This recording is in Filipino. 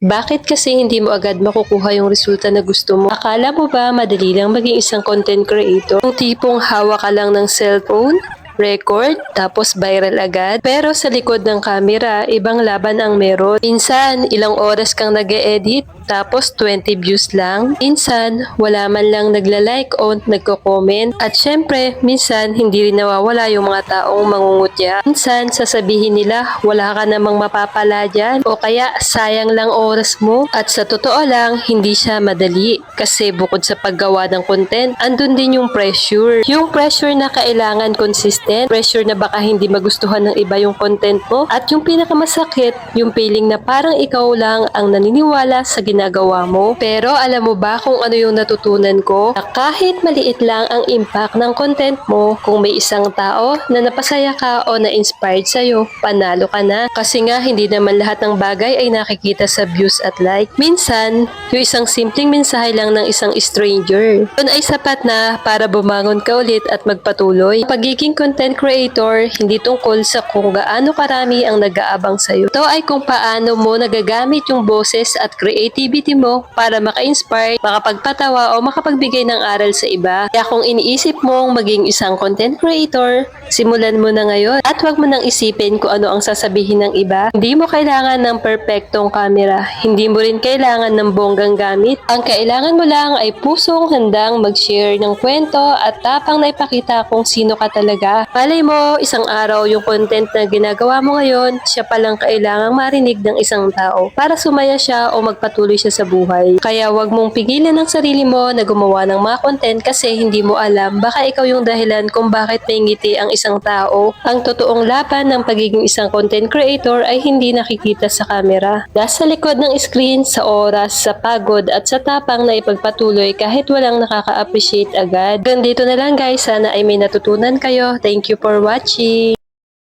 Bakit kasi hindi mo agad makukuha yung resulta na gusto mo? Akala mo ba madali lang maging isang content creator? Yung tipong hawak ka lang ng cellphone, record, tapos viral agad. Pero sa likod ng camera, ibang laban ang meron. Minsan, ilang oras kang nag-e-edit, tapos 20 views lang. Minsan, wala man lang nagla-like o nagko-comment. At syempre, minsan, hindi rin nawawala yung mga taong mangungutya. Minsan, sasabihin nila, wala ka namang mapapala dyan. O kaya, sayang lang oras mo. At sa totoo lang, hindi siya madali. Kasi bukod sa paggawa ng content, andun din yung pressure. Yung pressure na kailangan consistent. Pressure na baka hindi magustuhan ng iba yung content mo. At yung pinakamasakit, yung feeling na parang ikaw lang ang naniniwala sa ginagawa mo. Pero alam mo ba kung ano yung natutunan ko? Na kahit maliit lang ang impact ng content mo, kung may isang tao na napasaya ka o na-inspired sa'yo, panalo ka na. Kasi nga hindi naman lahat ng bagay ay nakikita sa views at like. Minsan, yung isang simpleng mensahe lang ng isang stranger, yun ay sapat na para bumangon ka ulit at magpatuloy. Pagiging content creator, hindi tungkol sa kung gaano karami ang nag-aabang sa'yo. Ito ay kung paano mo nagagamit yung boses at creativity mo para maka-inspire, makapagpatawa o makapagbigay ng aral sa iba. Kaya kung iniisip mong maging isang content creator, simulan mo na ngayon at huwag mo nang isipin kung ano ang sasabihin ng iba. Hindi mo kailangan ng perpektong camera. Hindi mo rin kailangan ng bonggang gamit. Ang kailangan mo lang ay pusong handang mag-share ng kwento at tapang na ipakita kung sino ka talaga. Malay mo, isang araw yung content na ginagawa mo ngayon, siya palang kailangang marinig ng isang tao para sumaya siya o magpatuloy siya sa buhay. Kaya wag mong pigilan ang sarili mo na gumawa ng mga content kasi hindi mo alam, baka ikaw yung dahilan kung bakit may ngiti ang isang tao. Ang totoong laban ng pagiging isang content creator ay hindi nakikita sa camera. Nasa likod ng screen, sa oras, sa pagod at sa tapang na ipagpatuloy kahit walang nakaka-appreciate agad. Ganito na lang guys, sana ay may natutunan kayo. Thank you for watching!